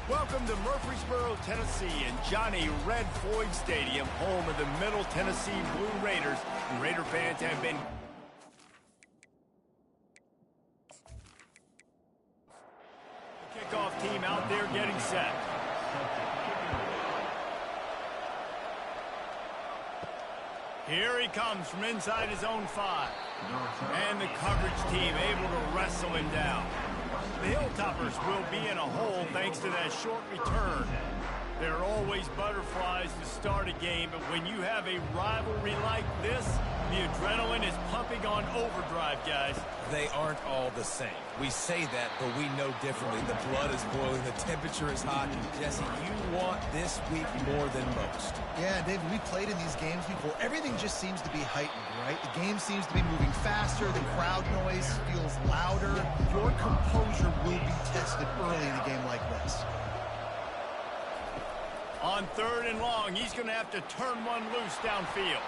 Welcome to Murfreesboro, Tennessee, and Johnny Red Floyd Stadium, home of the Middle Tennessee Blue Raiders. And Raider fans have been... The kickoff team out there getting set. Here he comes from inside his own 5. And the coverage team able to wrestle him down. The Hilltoppers will be in a hole thanks to that short return. There are always butterflies to start a game, but when you have a rivalry like this, the adrenaline is pumping on overdrive, guys. They aren't all the same. We say that, but we know differently. The blood is boiling, the temperature is hot. Jesse, you want this week more than most. Yeah, David, we played in these games before. Everything just seems to be heightened, right? The game seems to be moving faster. The crowd noise feels louder. Your composure will be tested early in a game like this. On 3rd and long, he's going to have to turn one loose downfield.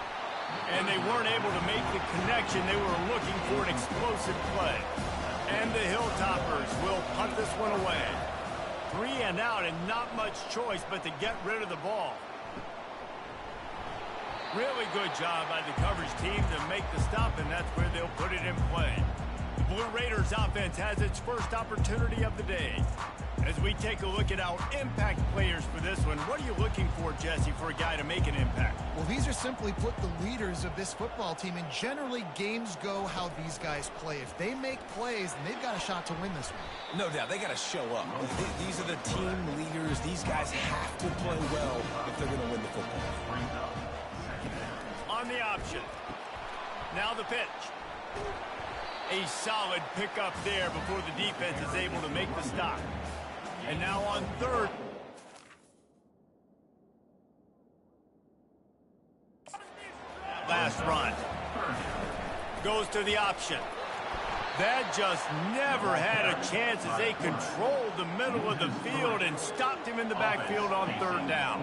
And they weren't able to make the connection. They were looking for an explosive play. And the Hilltoppers will punt this one away. 3 and out and not much choice but to get rid of the ball. Really good job by the coverage team to make the stop, and that's where they'll put it in play. The Blue Raiders offense has its first opportunity of the day. As we take a look at our impact players for this one, what are you looking for, Jesse, for a guy to make an impact? Well, these are simply put the leaders of this football team, and generally games go how these guys play. If they make plays, then they've got a shot to win this one. No doubt, they got to show up. These are the team leaders. These guys have to play well if they're going to win the football. On the option. Now the pitch. A solid pickup there before the defense is able to make the stop. And now on 3rd. Last run. Goes to the option. That just never had a chance as they controlled the middle of the field and stopped him in the backfield on 3rd down.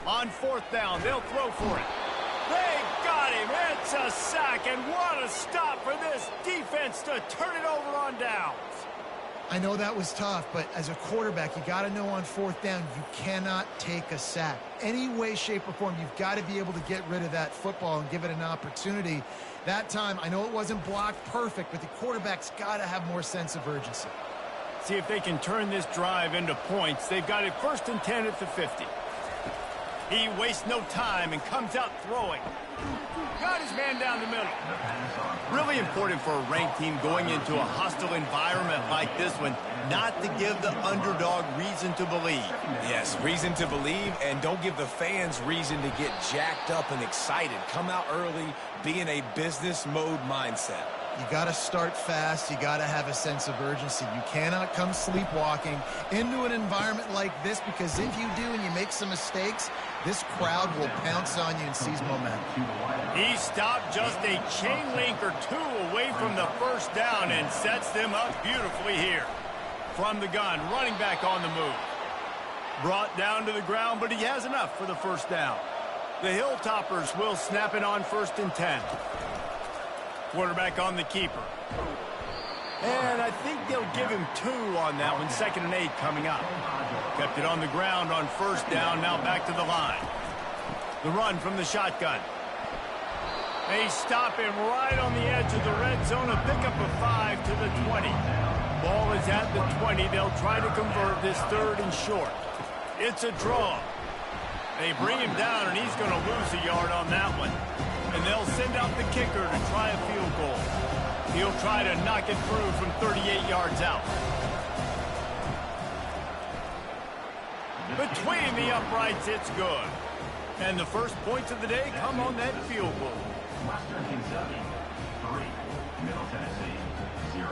On 4th down, they'll throw for it. They got him. It's a sack, and what a stop for this defense to turn it over on downs. I know that was tough, but as a quarterback, you got to know on 4th down, you cannot take a sack. Any way, shape, or form, you've got to be able to get rid of that football and give it an opportunity. That time, I know it wasn't blocked perfect, but the quarterback's got to have more sense of urgency. See if they can turn this drive into points. They've got it 1st and 10 at the 50. He wastes no time and comes out throwing. Got his man down the middle. Really important for a ranked team going into a hostile environment like this one, not to give the underdog reason to believe. Yes, reason to believe, and don't give the fans reason to get jacked up and excited. Come out early, be in a business mode mindset. You got to start fast. You got to have a sense of urgency. You cannot come sleepwalking into an environment like this, because if you do and you make some mistakes, this crowd will pounce on you and seize momentum. He stopped just a chain link or 2 away from the 1st down and sets them up beautifully here. From the gun, running back on the move. Brought down to the ground, but he has enough for the 1st down. The Hilltoppers will snap it on 1st and 10. Quarterback on the keeper. And I think they'll give him 2 on that one. 2nd and 8 coming up. Kept it on the ground on 1st down. Now back to the line. The run from the shotgun. They stop him right on the edge of the red zone. A pickup of 5 to the 20. Ball is at the 20. They'll try to convert this 3rd and short. It's a draw. They bring him down, and he's going to lose a yard on that one. And they'll send out the kicker to try a field goal. He'll try to knock it through from 38 yards out. Between the uprights, it's good. And the first points of the day come on that field goal. Western Kentucky, 3. Middle Tennessee, 0.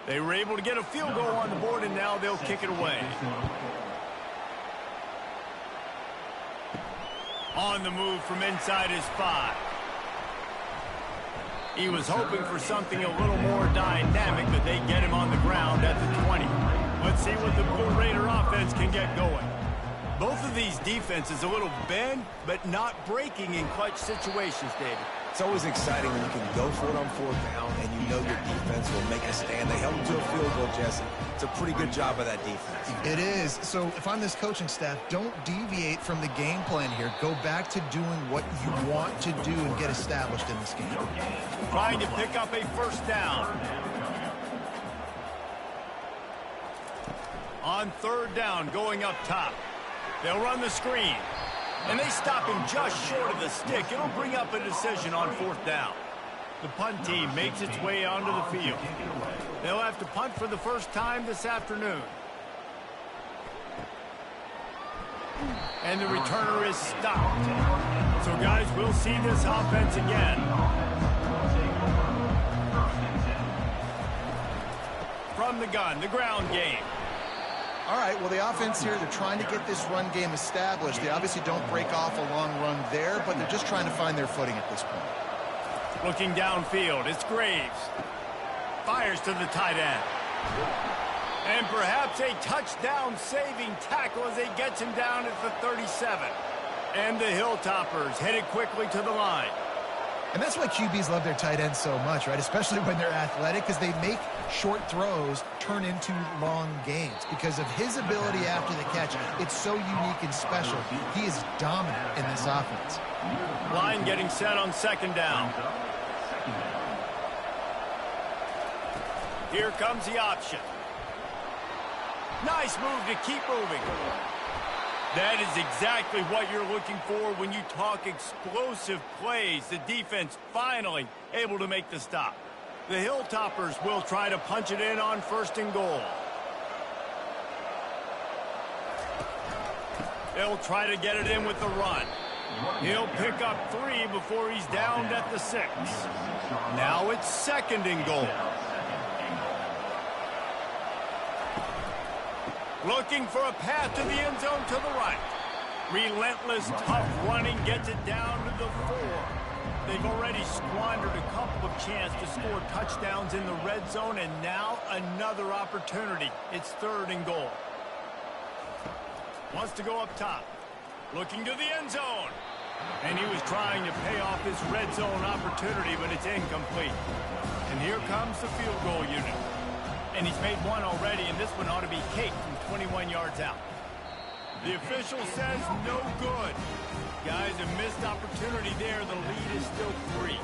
They were able to get a field goal on the board, and now they'll kick it away. On the move from inside his 5. He was hoping for something a little more dynamic, but they get him on the ground at the 20. Let's see what the Blue Raider offense can get going. Both of these defenses a little bend, but not breaking in clutch situations, David. It's always exciting when you can go for it on fourth down and you know your defense will make a stand. They held them to a field goal, Jesse. It's a pretty good job by that defense. It is. So if I'm this coaching staff, don't deviate from the game plan here. Go back to doing what you want to do and get established in this game. Trying to pick up a first down. On third down, going up top. They'll run the screen. And they stop him just short of the stick. It'll bring up a decision on fourth down. The punt team makes its way onto the field. They'll have to punt for the first time this afternoon. And the returner is stopped. So, guys, we'll see this offense again. From the gun, the ground game. All right, well, the offense here, they're trying to get this run game established. They obviously don't break off a long run there, but they're just trying to find their footing at this point. Looking downfield, it's Graves. Fires to the tight end. And perhaps a touchdown-saving tackle as he gets him down at the 37. And the Hilltoppers headed quickly to the line. And that's why QBs love their tight ends so much, right? Especially when they're athletic, because they make short throws turn into long gains. Because of his ability after the catch, it's so unique and special. He is dominant in this offense. Line getting set on second down. Here comes the option. Nice move to keep moving. That is exactly what you're looking for when you talk explosive plays. The defense finally able to make the stop. The Hilltoppers will try to punch it in on first and goal. They'll try to get it in with the run. He'll pick up 3 before he's downed at the 6. Now it's second and goal. Looking for a path to the end zone to the right. Relentless, tough running gets it down to the 4. They've already squandered a couple of chances to score touchdowns in the red zone, and now another opportunity. It's third and goal. Wants to go up top. Looking to the end zone. And he was trying to pay off his red zone opportunity, but it's incomplete. And here comes the field goal unit. And he's made one already, and this one ought to be cake from 21 yards out. The official says no good. Guys, a missed opportunity there. The lead is still 3.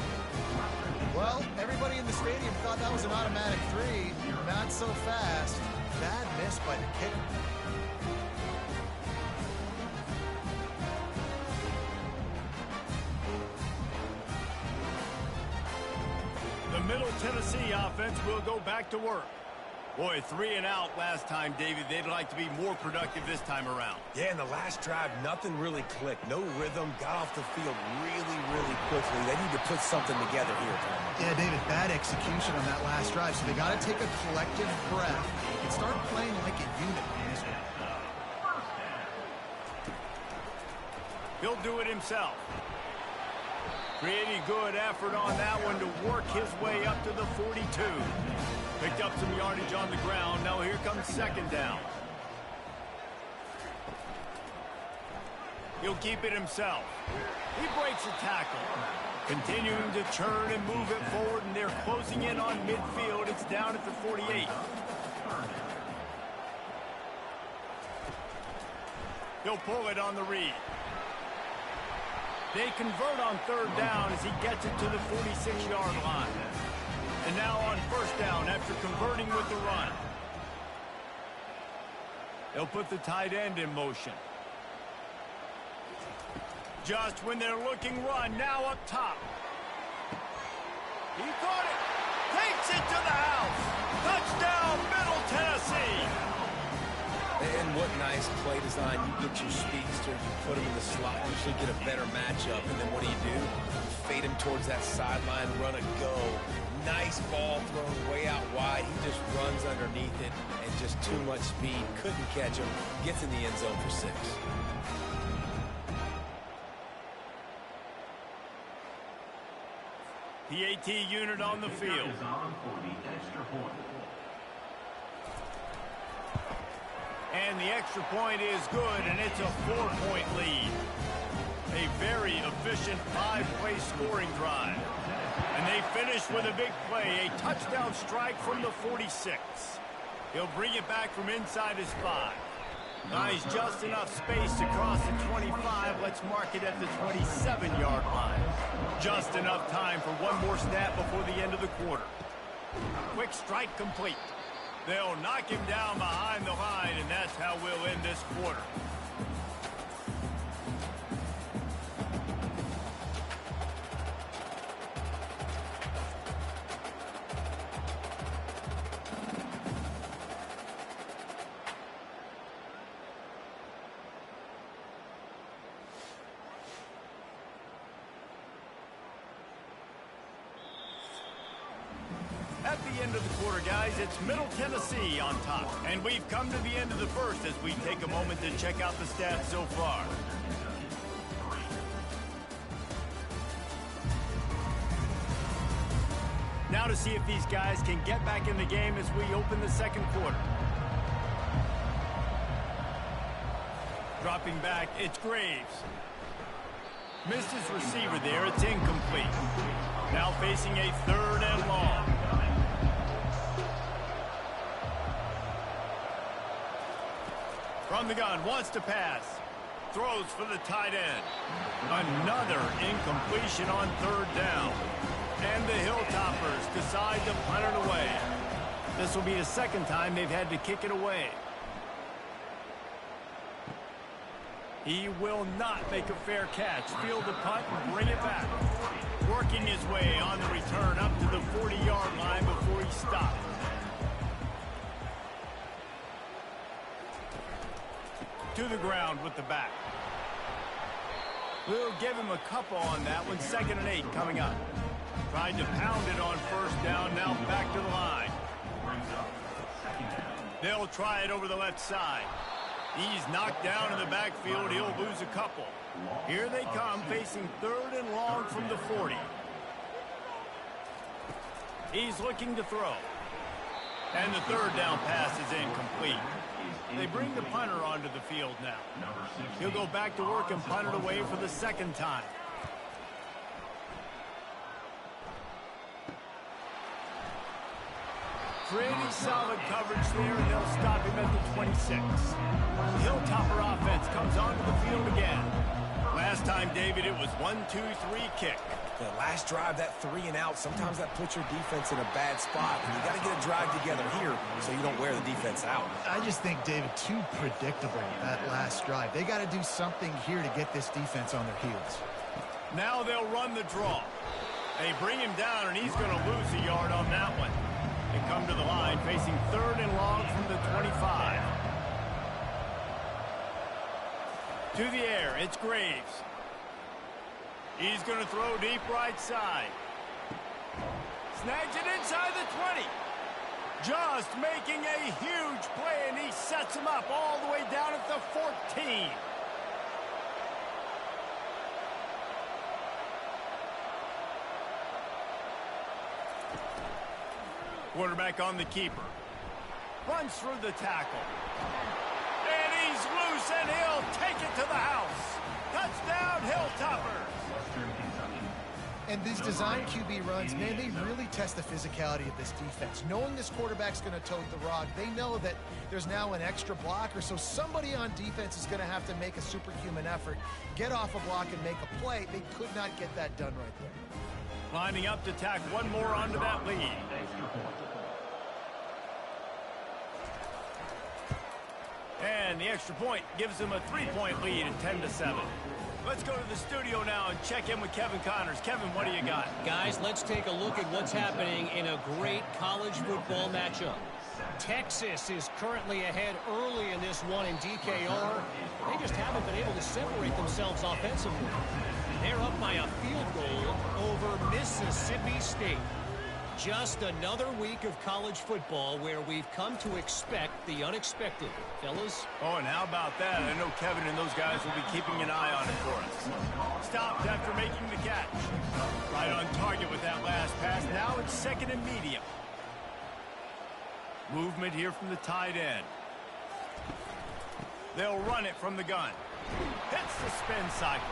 Well, everybody in the stadium thought that was an automatic 3. Not so fast. Bad miss by the kicker. The Middle Tennessee offense will go back to work. Boy, 3 and out last time, David. They'd like to be more productive this time around. Yeah, in the last drive, nothing really clicked. No rhythm, got off the field really quickly. They need to put something together here, Tom. Yeah, David, bad execution on that last drive. So they got to take a collective breath and start playing like a unit in this one. He'll do it himself. Pretty good effort on that one to work his way up to the 42. Picked up some yardage on the ground. Now here comes second down. He'll keep it himself. He breaks a tackle. Continuing to churn and move it forward, and they're closing in on midfield. It's down at the 48. He'll pull it on the read. They convert on third down as he gets it to the 46-yard line. And now on first down after converting with the run. They'll put the tight end in motion. Just when they're looking run, now up top. He caught it. Takes it to the house. Touchdown, Middle Tennessee. And what nice play design. You get your speedster, you put him in the slot, usually get a better matchup. And then what do? You fade him towards that sideline, run a go. Nice ball thrown way out wide. He just runs underneath it and just too much speed. Couldn't catch him. Gets in the end zone for 6. PAT unit on the field. Is on for the extra point. And the extra point is good, and it's a 4-point lead. A very efficient 5-play scoring drive. And they finish with a big play, a touchdown strike from the 46. He'll bring it back from inside his 5. Nice, just enough space to cross the 25. Let's mark it at the 27-yard line. Just enough time for one more snap before the end of the quarter. Quick strike complete. They'll knock him down behind the line, and that's how we'll end this quarter. At the end of the quarter, guys, it's Middle Tennessee on top. And we've come to the end of the first as we take a moment to check out the stats so far. Now to see if these guys can get back in the game as we open the second quarter. Dropping back, it's Graves. Missed his receiver there, it's incomplete. Now facing a 3rd and long. From the gun, wants to pass. Throws for the tight end. Another incompletion on 3rd down. And the Hilltoppers decide to punt it away. This will be the second time they've had to kick it away. He will not make a fair catch. Field the punt and bring it back. Working his way on the return up to the 40-yard line before he stops. To the ground with the back. We'll give him a couple on that one. 2nd and 8 coming up. Tried to pound it on 1st down. Now back to the line. They'll try it over the left side. He's knocked down in the backfield. He'll lose a couple. Here they come, facing 3rd and long from the 40. He's looking to throw. And the 3rd down pass is incomplete. They bring the punter onto the field now. He'll go back to work and punt it away for the 2nd time. Pretty solid coverage there, and they'll stop him at the 26. The Hilltopper offense comes onto the field again. Last time, David, it was 1-2-3 kick. The last drive, that 3 and out, sometimes that puts your defense in a bad spot. And you got to get a drive together here so you don't wear the defense out. I just think, David, too predictable, that last drive. They got to do something here to get this defense on their heels. Now they'll run the draw. They bring him down, and he's going to lose a yard on that one. They come to the line, facing 3rd and long from the 25. To the air, it's Graves. He's going to throw deep right side. Snags it inside the 20. Just making a huge play, and he sets him up all the way down at the 14. Quarterback on the keeper. Runs through the tackle. And he's loose, and he'll take it to the house. Touchdown, Hilltoppers. And these design QB runs, man, they really test the physicality of this defense. Knowing this quarterback's going to tote the rock, they know that there's now an extra blocker, so somebody on defense is going to have to make a superhuman effort, get off a block and make a play. They could not get that done right there. Lining up to tack one more onto that lead. And the extra point gives them a 3-point lead at 10-7. Let's go to the studio now and check in with Kevin Connors. Kevin, what do you got? Guys, let's take a look at what's happening in a great college football matchup. Texas is currently ahead early in this one in DKR. They just haven't been able to separate themselves offensively. They're up by a field goal over Mississippi State. Just another week of college football where we've come to expect the unexpected. Fellas? Oh, and how about that? I know Kevin and those guys will be keeping an eye on it for us. Stopped after making the catch. Right on target with that last pass. Now it's second and medium. Movement here from the tight end. They'll run it from the gun. Hits the spin cycle.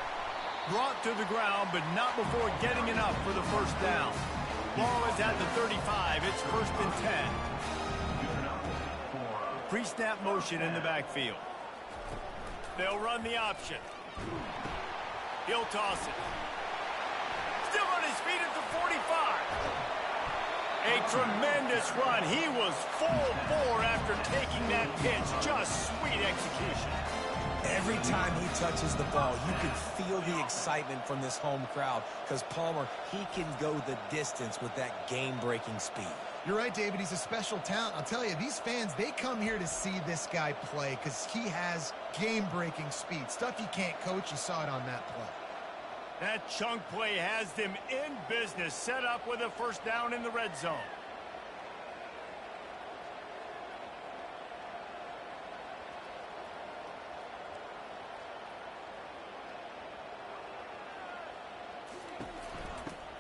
Brought to the ground, but not before getting enough for the first down. Ball is at the 35. It's first and 10. Pre-snap motion in the backfield. They'll run the option. He'll toss it. Still on his feet at the 45. A tremendous run. He was full bore after taking that pitch. Just sweet execution. Every time he touches the ball, you can feel the excitement from this home crowd because Palmer, he can go the distance with that game-breaking speed. You're right, David. He's a special talent. I'll tell you, these fans, they come here to see this guy play because he has game-breaking speed. Stuff you can't coach. You saw it on that play. That chunk play has them in business, set up with a first down in the red zone.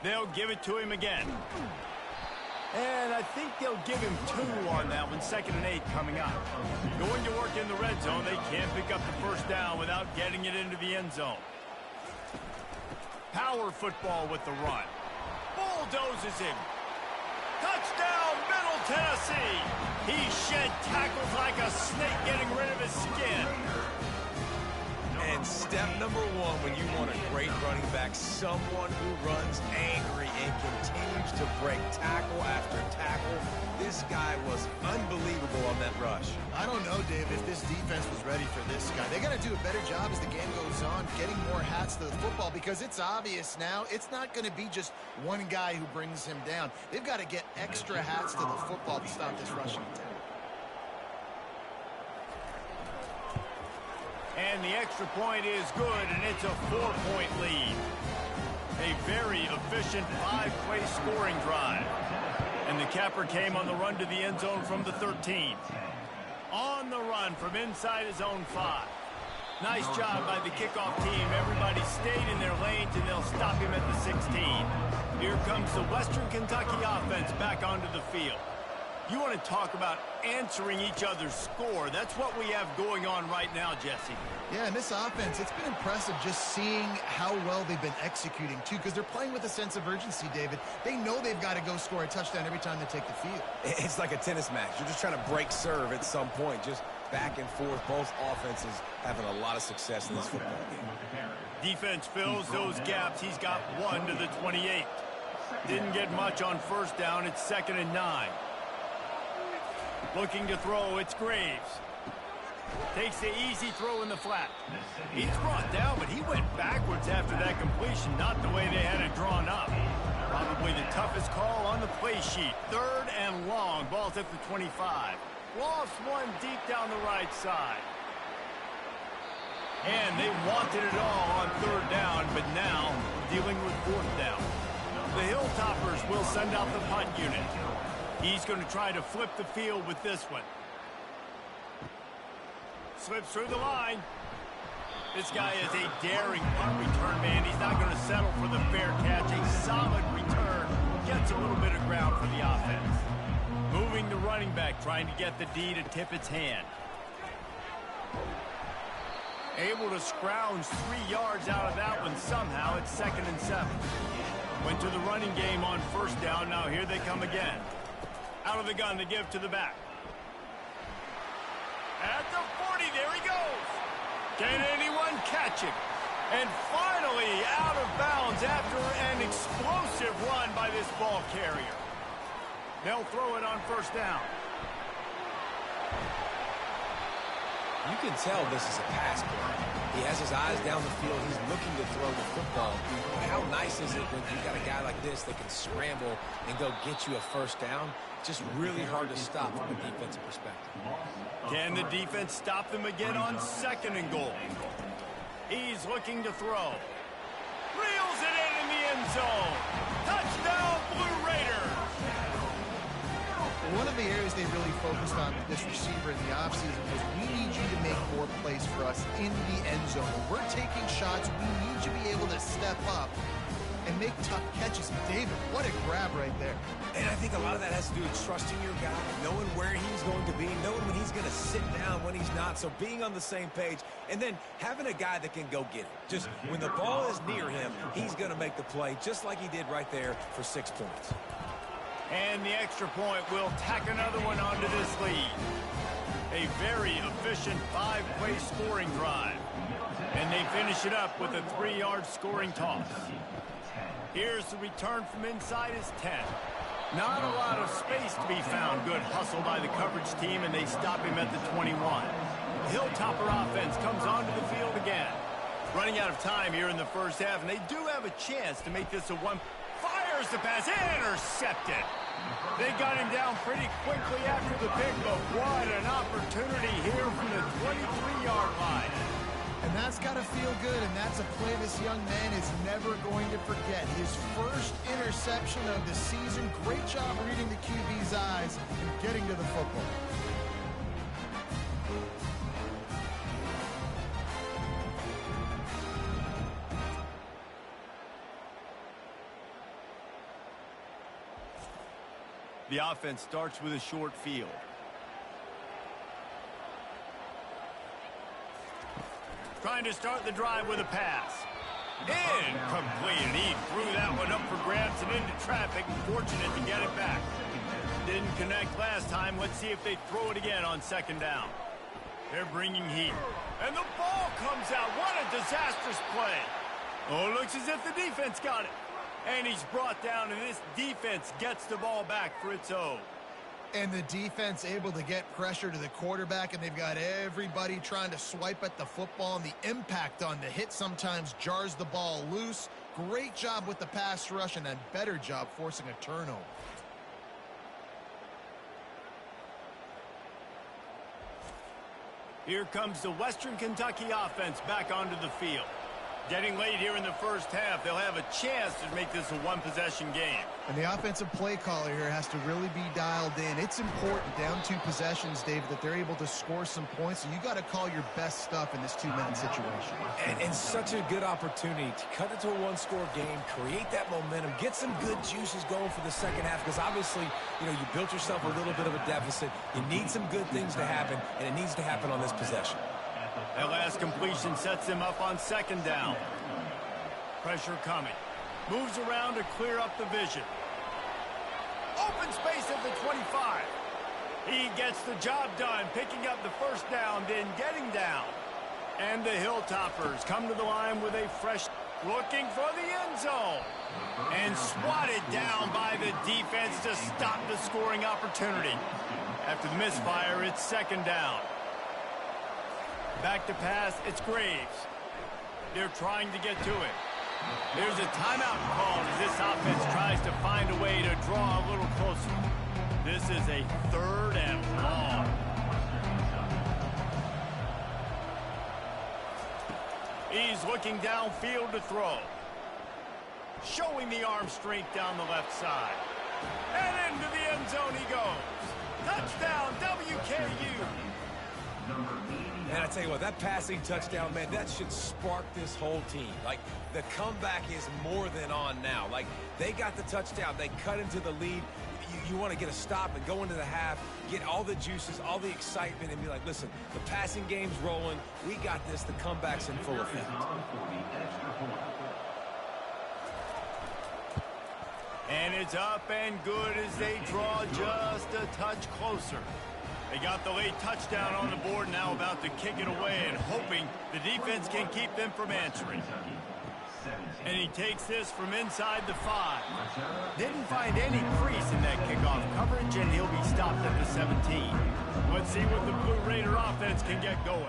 They'll give it to him again. And I think they'll give him 2 on that one, 2nd and 8 coming up. Going to work in the red zone, they can't pick up the first down without getting it into the end zone. Power football with the run. Bulldozes him. Touchdown, Middle Tennessee. He shed tackles like a snake getting rid of his skin. And step number 1 when you want a great running back, someone who runs angry and continues to break tackle after tackle. This guy was unbelievable on that rush. I don't know, Dave, if this defense was ready for this guy. They got to do a better job as the game goes on, getting more hats to the football, because it's obvious now it's not going to be just one guy who brings him down. They've got to get extra hats to the football to stop this rushing attack. And the extra point is good, and it's a 4-point lead. A very efficient 5-play scoring drive. And the capper came on the run to the end zone from the 13. On the run from inside his own 5. Nice job by the kickoff team. Everybody stayed in their lanes, and they'll stop him at the 16. Here comes the Western Kentucky offense back onto the field. You want to talk about answering each other's score. That's what we have going on right now, Jesse. Yeah, and this offense, it's been impressive just seeing how well they've been executing, too, because they're playing with a sense of urgency, David. They know they've got to go score a touchdown every time they take the field. It's like a tennis match. You're just trying to break serve at some point, just back and forth. Both offenses having a lot of success in this football game. Defense fills those gaps. He's got 1 to the 28. Didn't get much on first down. It's 2nd and 9. Looking to throw, it's Graves. Takes the easy throw in the flat. He's brought down, but he went backwards after that completion, not the way they had it drawn up. Probably the toughest call on the play sheet. 3rd and long, ball's at the 25. Lost 1 deep down the right side. And they wanted it all on 3rd down, but now dealing with 4th down. The Hilltoppers will send out the punt unit. He's going to try to flip the field with this one. Slips through the line. This guy is a daring punt return man. He's not going to settle for the fair catch. A solid return. Gets a little bit of ground for the offense. Moving the running back, trying to get the D to tip its hand. Able to scrounge 3 yards out of that one somehow. It's 2nd and 7. Went to the running game on first down. Now here they come again. Out of the gun to give to the back. At the 40, there he goes. Can anyone catch him? And finally out of bounds after an explosive run by this ball carrier. They'll throw it on first down. You can tell this is a pass play. He has his eyes down the field. He's looking to throw the football. But how nice is it when you got a guy like this that can scramble and go get you a first down? Just really hard to stop from a defensive perspective. Can the defense stop them again on 2nd and goal? He's looking to throw. Reels it in the end zone. Touchdown, Blue Raiders. One of the areas they really focused on with this receiver in the offseason was we need you to make more plays for us in the end zone. When we're taking shots, we need you to be able to step up and make tough catches. David, what a grab right there. And I think a lot of that has to do with trusting your guy, knowing where he's going to be, knowing when he's going to sit down, when he's not. So being on the same page, and then having a guy that can go get it. Just when the ball is near him, he's going to make the play, just like he did right there for 6 points. And the extra point will tack another one onto this lead. A very efficient 5-play scoring drive. And they finish it up with a 3-yard scoring toss. Here's the return from inside his 10. Not a lot of space to be found. Good hustle by the coverage team, and they stop him at the 21. Hilltopper offense comes onto the field again. Running out of time here in the first half, and they do have a chance to make this a one. Fires the pass, intercepted. They got him down pretty quickly after the pick, but what an opportunity here from the 23-yard line. And that's got to feel good, and that's a play this young man is never going to forget. His first interception of the season. Great job reading the QB's eyes and getting to the football. The offense starts with a short field. Trying to start the drive with a pass. Incomplete, and he threw that one up for grabs and into traffic. Fortunate to get it back. Didn't connect last time. Let's see if they throw it again on second down. They're bringing heat. And the ball comes out. What a disastrous play. Oh, looks as if the defense got it. And he's brought down, and this defense gets the ball back for its own. And the defense able to get pressure to the quarterback, and they've got everybody trying to swipe at the football, and the impact on the hit sometimes jars the ball loose. Great job with the pass rush, and a better job forcing a turnover. Here comes the Western Kentucky offense back onto the field. Getting late here in the first half, they'll have a chance to make this a one-possession game. And the offensive play caller here has to really be dialed in. It's important down 2 possessions, David, that they're able to score some points. So you got to call your best stuff in this 2-minute situation. And such a good opportunity to cut it to a one-score game, create that momentum, get some good juices going for the second half. Because obviously, you built yourself a little bit of a deficit. You need some good things to happen, and it needs to happen on this possession. That last completion sets them up on second down. Pressure coming. Moves around to clear up the vision. Open space at the 25. He gets the job done, picking up the first down, then getting down. And the Hilltoppers come to the line with a fresh, looking for the end zone. And swatted down by the defense to stop the scoring opportunity. After the misfire, it's second down. Back to pass, it's Graves. They're trying to get to it. There's a timeout called as this offense tries to find a way to draw a little closer. This is a 3rd and long. He's looking downfield to throw. Showing the arm strength down the left side. And into the end zone he goes. Touchdown, WKU. And I tell you what, that passing touchdown, man, that should spark this whole team. Like, the comeback is more than on now. Like, they got the touchdown. They cut into the lead. You want to get a stop and go into the half, get all the juices, all the excitement, and be like, listen, the passing game's rolling. We got this. The comeback's in full effect. And it's up and good as they draw just a touch closer. They got the late touchdown on the board, now about to kick it away and hoping the defense can keep them from answering. And he takes this from inside the 5. Didn't find any crease in that kickoff coverage, and he'll be stopped at the 17. Let's see what the Blue Raider offense can get going.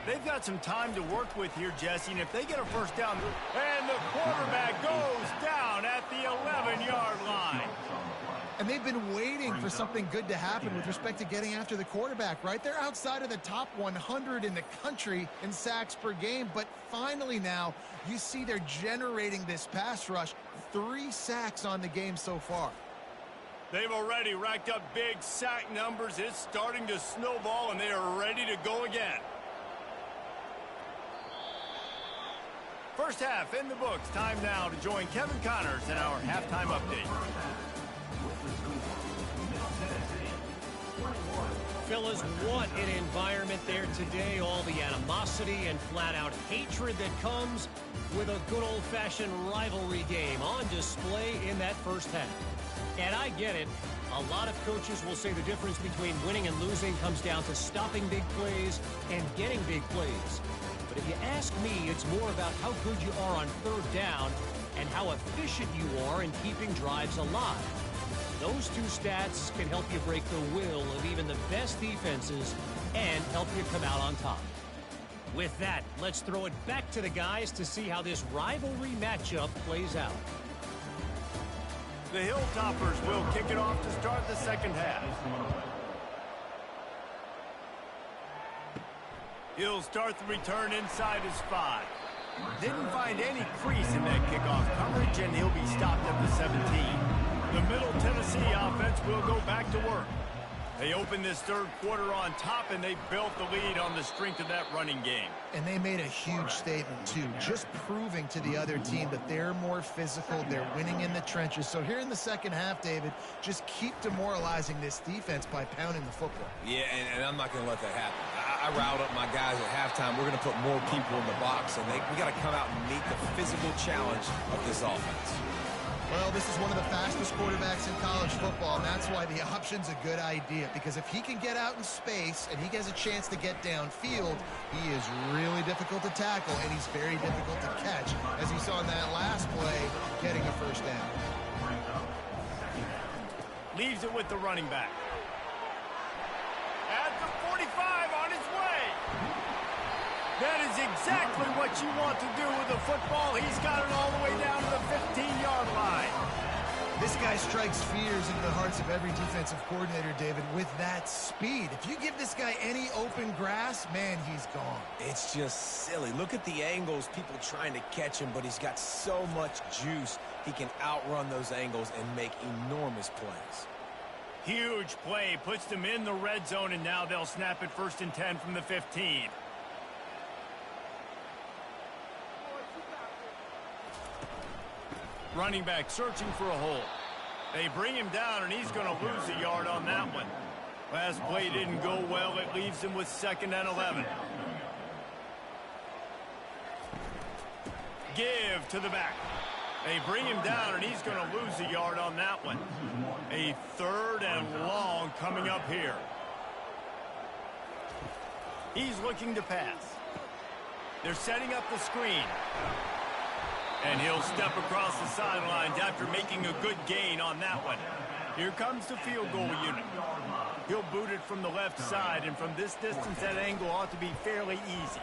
They've got some time to work with here, Jesse, and if they get a first down, and the quarterback goes down at the 11-yard line. And they've been waiting for something good to happen with respect to getting after the quarterback, right? They're outside of the top 100 in the country in sacks per game, but finally now you see they're generating this pass rush. 3 sacks on the game so far. They've already racked up big sack numbers. It's starting to snowball, and they are ready to go again. First half in the books. Time now to join Kevin Connors in our halftime update. Fellas, what an environment there today. All the animosity and flat-out hatred that comes with a good old-fashioned rivalry game on display in that first half. And I get it. A lot of coaches will say the difference between winning and losing comes down to stopping big plays and getting big plays. But if you ask me, it's more about how good you are on third down and how efficient you are in keeping drives alive. Those two stats can help you break the will of even the best defenses and help you come out on top. With that, let's throw it back to the guys to see how this rivalry matchup plays out. The Hilltoppers will kick it off to start the second half. He'll start the return inside his 5. Didn't find any crease in that kickoff coverage, and he'll be stopped at the 17. The Middle Tennessee offense will go back to work. They opened this third quarter on top, and they built the lead on the strength of that running game. And they made a huge statement, too, just proving to the other team that they're more physical, they're winning in the trenches. So here in the second half, David, just keep demoralizing this defense by pounding the football. Yeah, and I'm not going to let that happen. I riled up my guys at halftime. We're going to put more people in the box, and we got to come out and meet the physical challenge of this offense. Well, this is one of the fastest quarterbacks in college football, and that's why the option's a good idea. Because if he can get out in space and he gets a chance to get downfield, he is really difficult to tackle, and he's very difficult to catch. As you saw in that last play, getting a first down. Leaves it with the running back. At the 45 on his way. That is exactly what you want to do with the football. He's got it all the way down to the 15-yard line. This guy strikes fears into the hearts of every defensive coordinator, David, with that speed. If you give this guy any open grass, man, he's gone. It's just silly. Look at the angles, people trying to catch him, but he's got so much juice. He can outrun those angles and make enormous plays. Huge play, puts them in the red zone, and now they'll snap it 1st and 10 from the 15. Running back searching for a hole. They bring him down, and he's going to lose a yard on that one. Last play didn't go well. It leaves him with 2nd and 11. Give to the back. They bring him down, and he's going to lose a yard on that one. A 3rd and long coming up here. He's looking to pass. They're setting up the screen. And he'll step across the sidelines after making a good gain on that one. Here comes the field goal unit. He'll boot it from the left side, and from this distance, that angle ought to be fairly easy.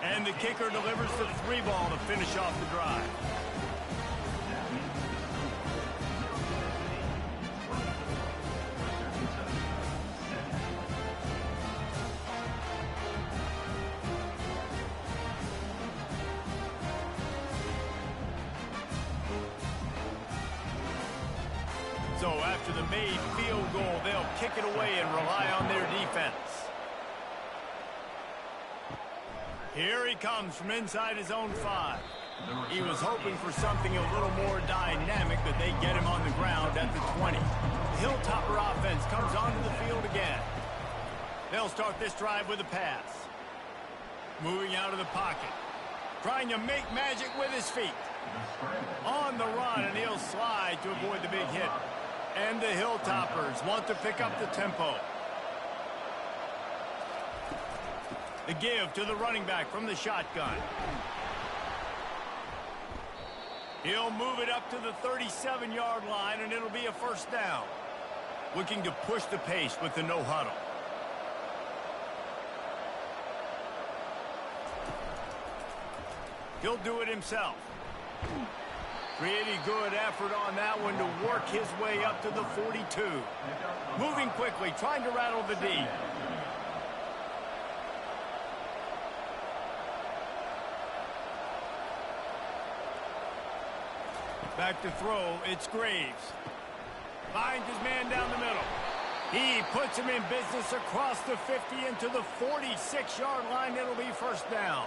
And the kicker delivers the 3 ball to finish off the drive. So after the made field goal, they'll kick it away and rely on their defense. Here he comes from inside his own 5. He was hoping for something a little more dynamic, but they get him on the ground at the 20. The Hilltopper offense comes onto the field again. They'll start this drive with a pass. Moving out of the pocket. Trying to make magic with his feet. On the run, and he'll slide to avoid the big hit. And the Hilltoppers want to pick up the tempo. The give to the running back from the shotgun. He'll move it up to the 37-yard line, and it'll be a 1st down. Looking to push the pace with the no huddle. He'll do it himself. Pretty good effort on that one to work his way up to the 42. Moving quickly, trying to rattle the D. Back to throw, it's Graves. Finds his man down the middle. He puts him in business across the 50 into the 46-yard line. It'll be first down.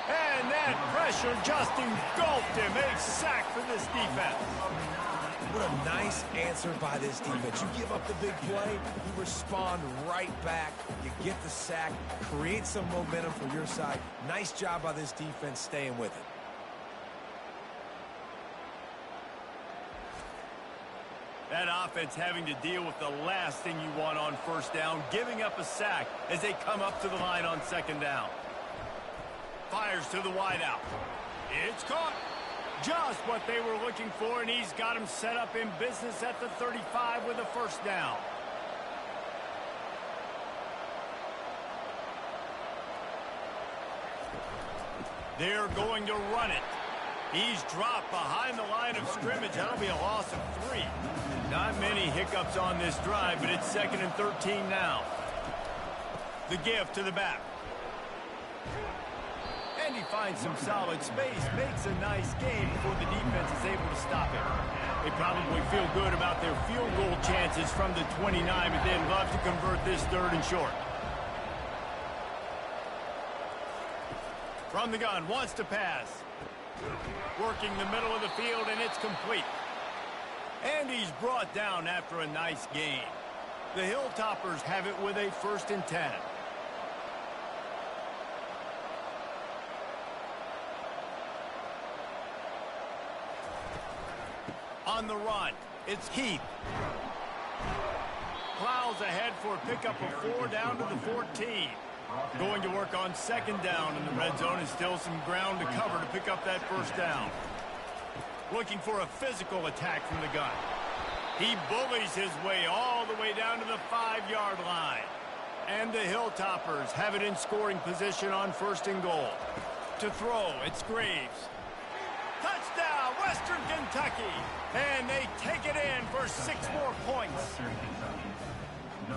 And that pressure just engulfed him. A sack for this defense. What a nice answer by this defense. You give up the big play, you respond right back. You get the sack, create some momentum for your side. Nice job by this defense staying with it. That offense having to deal with the last thing you want on first down, giving up a sack as they come up to the line on second down. Fires to the wideout. It's caught. Just what they were looking for, and he's got him set up in business at the 35 with a first down. They're going to run it. He's dropped behind the line of scrimmage. That'll be a loss of 3. Not many hiccups on this drive, but it's 2nd and 13 now. The give to the back. And he finds some solid space, makes a nice gain before the defense is able to stop it. They probably feel good about their field goal chances from the 29, but they'd love to convert this 3rd and short. From the gun, wants to pass. Working the middle of the field, and it's complete. And he's brought down after a nice gain. The Hilltoppers have it with a 1st and 10. On the run, it's Heath. Plows ahead for a pickup of 4 down to the 14. Going to work on 2nd down in the red zone, and still some ground to cover to pick up that 1st down. Looking for a physical attack from the gun. He bullies his way all the way down to the 5-yard line. And the Hilltoppers have it in scoring position on 1st and goal. To throw, it's Graves. Touchdown, Western Kentucky! And they take it in for 6 more points.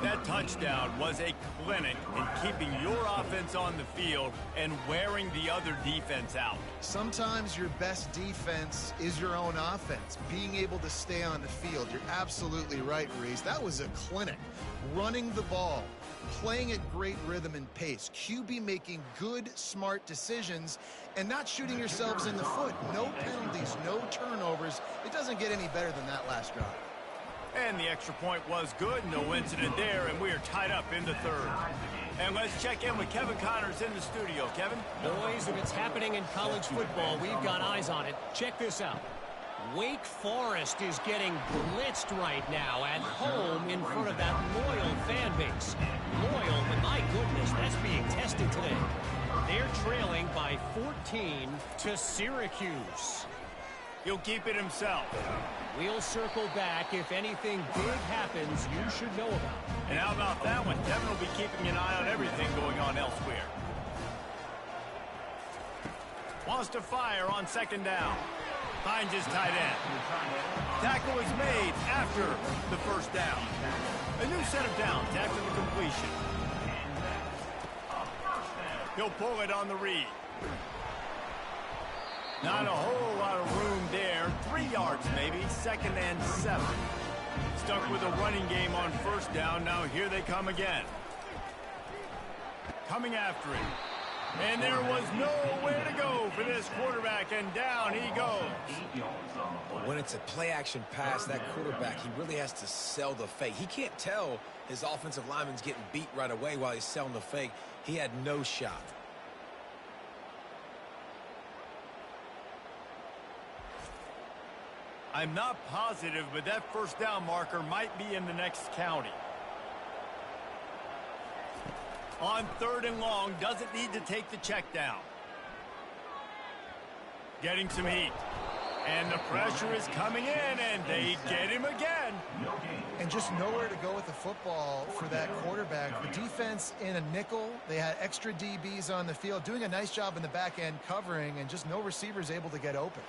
That touchdown was a clinic in keeping your offense on the field and wearing the other defense out. Sometimes your best defense is your own offense, being able to stay on the field. You're absolutely right, Reese. That was a clinic. Running the ball, playing at great rhythm and pace, QB making good, smart decisions, and not shooting yourselves in the foot. No penalties, no turnovers. It doesn't get any better than that last drive. And the extra point was good. No incident there, and we are tied up in the 3rd. And let's check in with Kevin Connors in the studio. Kevin? Boys, if it's happening in college football, we've got eyes on it. Check this out. Wake Forest is getting blitzed right now at home in front of that loyal fan base. Loyal, but my goodness, that's being tested today. They're trailing by 14 to Syracuse. He'll keep it himself. We'll circle back. If anything big happens, you should know about it. And how about that one? Kevin will be keeping an eye on everything going on elsewhere. Wants to fire on 2nd down. Finds his tight end. Tackle is made after the 1st down. A new set of downs after the completion. He'll pull it on the read. Not a whole lot of room there. 3 yards maybe, 2nd and 7. Stuck with a running game on 1st down. Now here they come again. Coming after him. And there was nowhere to go for this quarterback, and down he goes. When it's a play-action pass, that quarterback, he really has to sell the fake. He can't tell his offensive lineman's getting beat right away while he's selling the fake. He had no shot. I'm not positive, but that 1st down marker might be in the next county. On 3rd and long, doesn't need to take the check down. Getting some heat. And the pressure is coming in, and they get him again. And just nowhere to go with the football for that quarterback. The defense in a nickel, they had extra DBs on the field, doing a nice job in the back end covering, and just no receivers able to get open.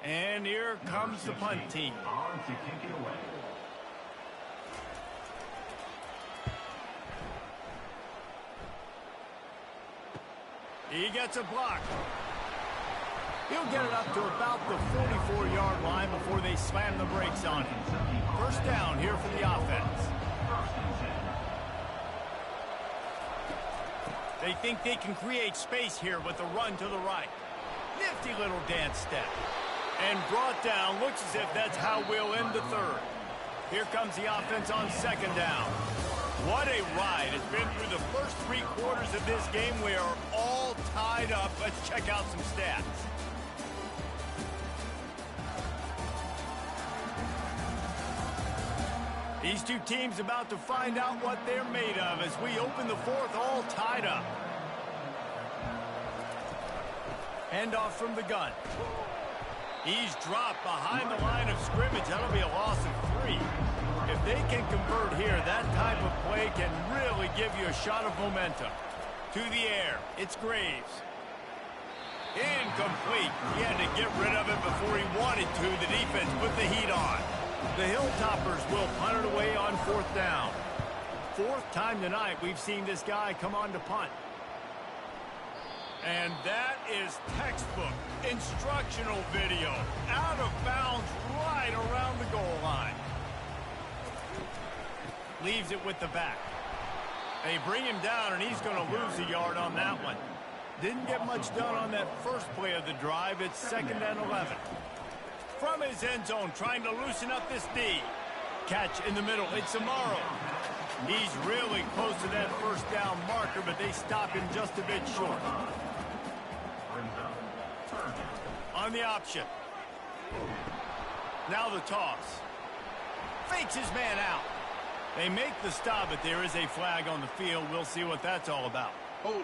And here comes the punt team. On to kick it away. He gets a block. He'll get it up to about the 44-yard line before they slam the brakes on him. First down here for the offense. They think they can create space here with a run to the right. Nifty little dance step. And brought down. Looks as if that's how we'll end the third. Here comes the offense on second down. What a ride. It's been through the first 3 quarters of this game. We are all tied up. Let's check out some stats. These two teams about to find out what they're made of as we open the fourth, all tied up. Handoff from the gun. He's dropped behind the line of scrimmage. That'll be a loss of 3. If they can convert here, that type of play can really give you a shot of momentum. To the air, it's Graves. Incomplete. He had to get rid of it before he wanted to. The defense put the heat on. The Hilltoppers will punt it away on fourth down. 4th time tonight we've seen this guy come on to punt. And that is textbook instructional video. Out of bounds right around the goal line. Leaves it with the back. They bring him down, and he's going to lose a yard on that one. Didn't get much done on that first play of the drive. It's 2nd and 11. From his end zone, trying to loosen up this D. Catch in the middle. It's Amaro. He's really close to that first down marker, but they stop him just a bit short. On the option. Now the toss. Fakes his man out. They make the stop, but there is a flag on the field. We'll see what that's all about. Holding.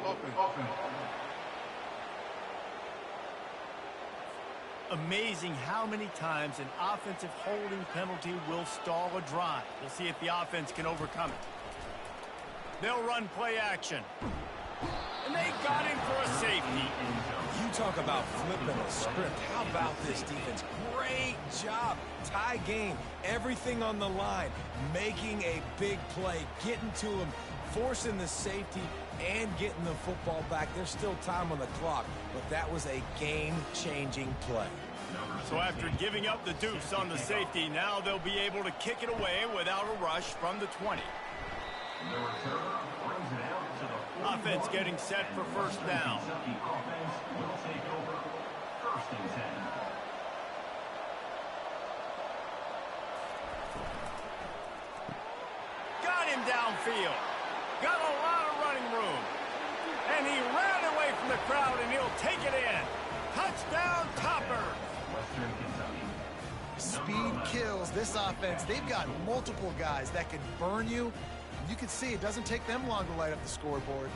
Offense. Amazing how many times an offensive holding penalty will stall a drive. We'll see if the offense can overcome it. They'll run play action. And they got him for a safety. You talk about flipping a script. How about this defense? Great job. Tie game. Everything on the line. Making a big play. Getting to him. Forcing the safety and getting the football back. There's still time on the clock, but that was a game-changing play. So after giving up the deuce on the safety, now they'll be able to kick it away without a rush from the 20. Offense getting set for first down. Got him downfield. Got a lot of running room. And he ran away from the crowd, and he'll take it in. Touchdown, Topper. Speed kills this offense. They've got multiple guys that can burn you. You can see it doesn't take them long to light up the scoreboard.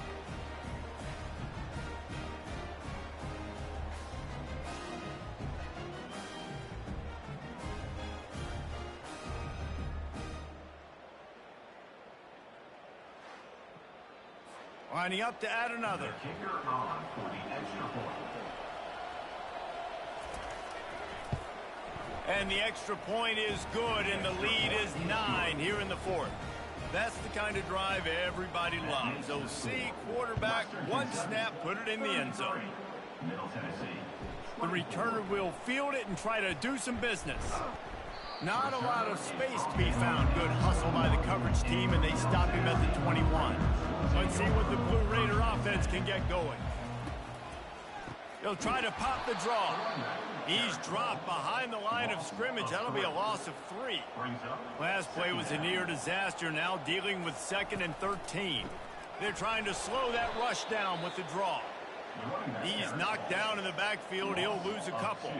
Lining up to add another. Kicker on for the extra point. And the extra point is good, and the lead is 9 here in the 4th. That's the kind of drive everybody loves. OC, quarterback, one snap, put it in the end zone. Middle Tennessee. The returner will field it and try to do some business. Not a lot of space to be found. Good hustle by the coverage team, and they stop him at the 21. Let's see what the Blue Raider offense can get going. He'll try to pop the draw. He's dropped behind the line of scrimmage. That'll be a loss of 3. Last play was a near disaster. Now dealing with 2nd and 13. They're trying to slow that rush down with the draw. He's knocked down in the backfield. He'll lose a couple.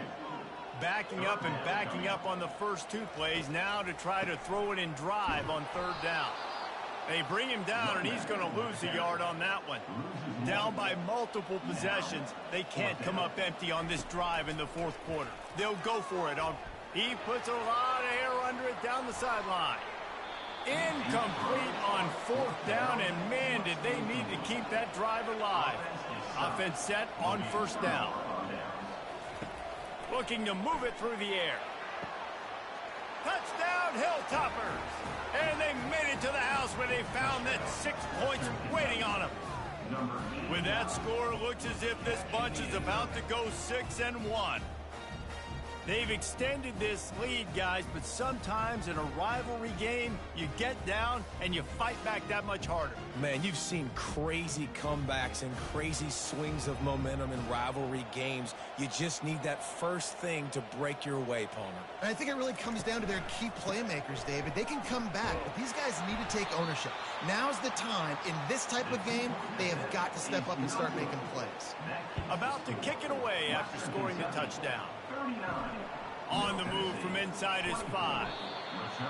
Backing up and backing up on the first 2 plays. Now to try to throw it in drive on 3rd down. They bring him down, and he's going to lose a yard on that one. Down by multiple possessions. They can't come up empty on this drive in the 4th quarter. They'll go for it. He puts a lot of air under it down the sideline. Incomplete on 4th down, and man, did they need to keep that drive alive. Offense set on 1st down. Looking to move it through the air. Touchdown, Hilltoppers! And they made it to the house where they found that 6 points waiting on them. With that score, it looks as if this bunch is about to go 6-1. They've extended this lead, guys, but sometimes in a rivalry game, you get down and you fight back that much harder. Man, you've seen crazy comebacks and crazy swings of momentum in rivalry games. You just need that first thing to break your way, Palmer. And I think it really comes down to their key playmakers, David. They can come back, but these guys need to take ownership. Now's the time. In this type of game, they have got to step up and start making plays. About to kick it away after scoring the touchdown. On the move from inside his 5.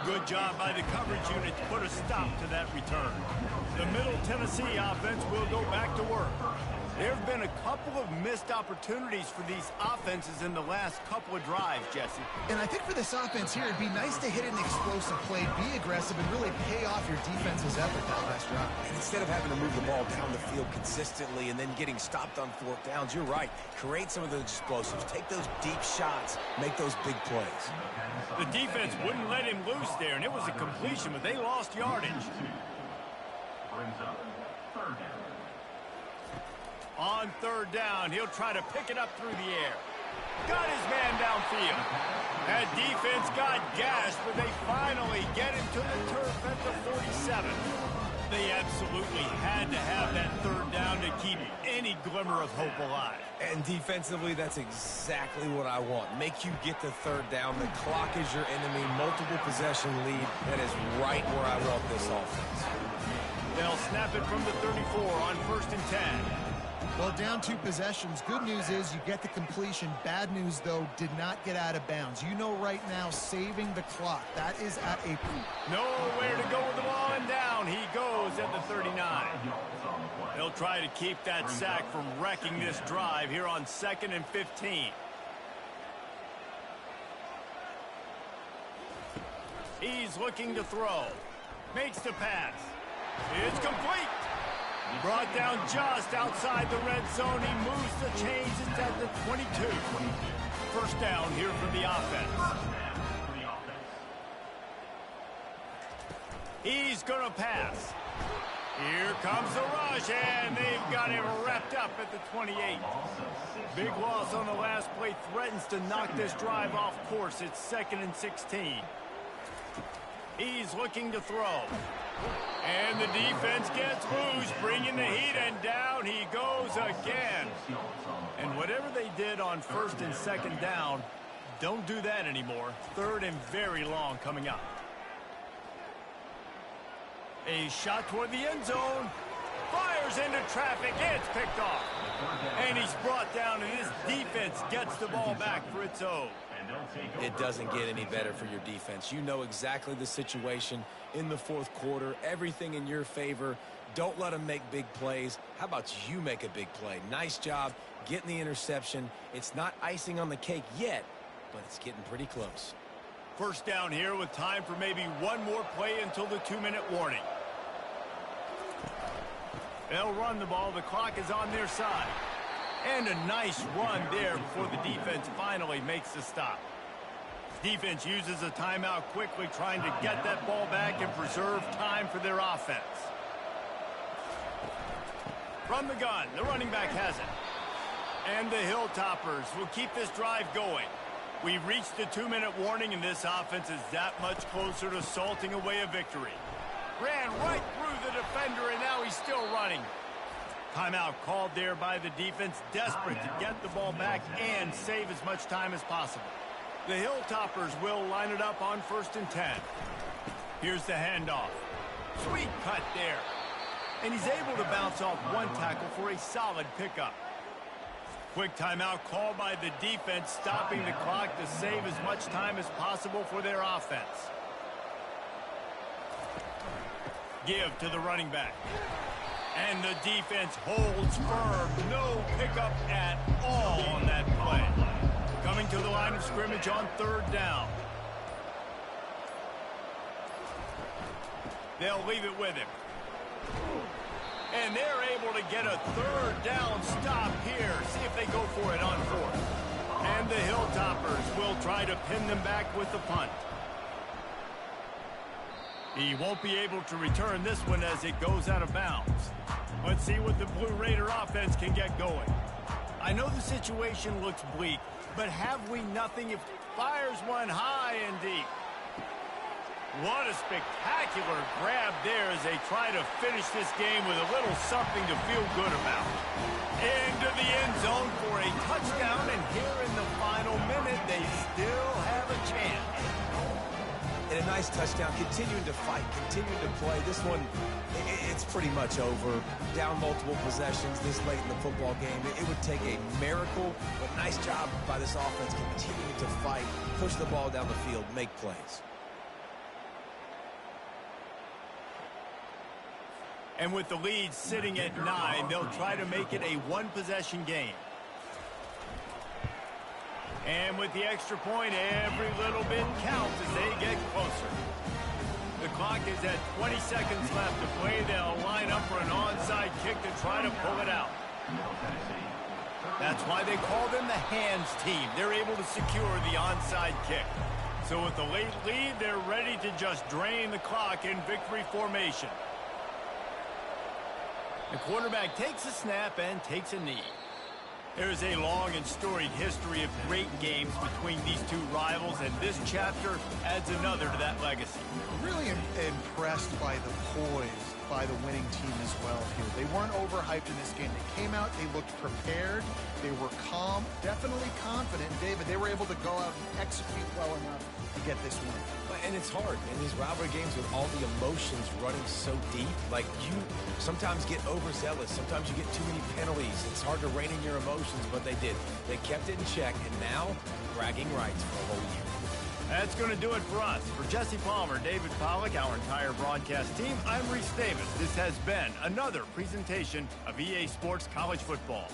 Good job by the coverage unit to put a stop to that return. The Middle Tennessee offense will go back to work. There have been a couple of missed opportunities for these offenses in the last couple of drives, Jesse. And I think for this offense here, it'd be nice to hit an explosive play, be aggressive, and really pay off your defense's effort that last drive. And instead of having to move the ball down the field consistently and then getting stopped on 4th downs, you're right. Create some of those explosives. Take those deep shots. Make those big plays. The defense wouldn't let him loose there, and it was a completion, but they lost yardage. Brings up 3rd down. On 3rd down, he'll try to pick it up through the air. Got his man downfield. That defense got gashed, but they finally get him to the turf at the 47. They absolutely had to have that 3rd down to keep any glimmer of hope alive. And defensively, that's exactly what I want. Make you get the 3rd down. The clock is your enemy. Multiple possession lead. That is right where I want this offense. They'll snap it from the 34 on 1st and 10. Well, down 2 possessions. Good news is you get the completion. Bad news, though, did not get out of bounds. You know right now, saving the clock. That is at a... Nowhere to go with the ball, and down he goes at the 39. He'll try to keep that sack from wrecking this drive here on 2nd and 15. He's looking to throw. Makes the pass. It's complete. Brought down just outside the red zone. He moves the chains. It's at the 22. 1st down here for the offense. He's going to pass. Here comes the rush, and they've got him wrapped up at the 28. Big loss on the last play threatens to knock this drive off course. It's 2nd and 16. He's looking to throw. And the defense gets loose, bringing the heat, and down he goes again. And whatever they did on 1st and 2nd down, don't do that anymore. 3rd and very long coming up. A shot toward the end zone. Fires into traffic. It's picked off. And he's brought down, and his defense gets the ball back for its own. It doesn't get any better for your defense. You know exactly the situation in the 4th quarter. Everything in your favor. Don't let them make big plays. How about you make a big play? Nice job getting the interception. It's not icing on the cake yet, but it's getting pretty close. 1st down here with time for maybe one more play until the 2-minute warning. They'll run the ball. The clock is on their side. And a nice run there before the defense finally makes the stop. Defense uses a timeout quickly, trying to get that ball back and preserve time for their offense. From the gun, the running back has it. And the Hilltoppers will keep this drive going. We've reached the 2-minute warning, and this offense is that much closer to salting away a victory. Ran right through the defender, and now he's still running. Timeout called there by the defense, desperate to get the ball back and save as much time as possible. The Hilltoppers will line it up on 1st and 10. Here's the handoff. Sweet cut there. And he's able to bounce off one tackle for a solid pickup. Quick timeout called by the defense, stopping the clock to save as much time as possible for their offense. Give to the running back. And the defense holds firm. No pickup at all on that play. Coming to the line of scrimmage on 3rd down. They'll leave it with him. And they're able to get a 3rd down stop here. See if they go for it on 4th. And the Hilltoppers will try to pin them back with the punt. He won't be able to return this one as it goes out of bounds. Let's see what the Blue Raider offense can get going. I know the situation looks bleak, but have we nothing if fires one high and deep? What a spectacular grab there as they try to finish this game with a little something to feel good about. Into the end zone for a touchdown, and here in the final minute, they still have a chance. And a nice touchdown, continuing to fight, continuing to play. This one, it's pretty much over. Down multiple possessions this late in the football game. It would take a miracle, but nice job by this offense continuing to fight, push the ball down the field, make plays. And with the lead sitting at 9, they'll try to make it a one-possession game. And with the extra point, every little bit counts as they get closer. The clock is at 20 seconds left to play. They'll line up for an onside kick to try to pull it out. That's why they call them the hands team. They're able to secure the onside kick. So with the late lead, they're ready to just drain the clock in victory formation. The quarterback takes a snap and takes a knee. There's a long and storied history of great games between these two rivals, and this chapter adds another to that legacy. Really impressed by the poise by the winning team as well here. They weren't overhyped in this game. They came out, they looked prepared, they were calm, definitely confident. David, they were able to go out and execute well enough to get this win. And it's hard in these rivalry games with all the emotions running so deep. Like, you sometimes get overzealous. Sometimes you get too many penalties. It's hard to rein in your emotions, but they did. They kept it in check, and now bragging rights for a whole year. That's going to do it for us. For Jesse Palmer, David Pollack, our entire broadcast team, I'm Reese Davis. This has been another presentation of EA Sports College Football.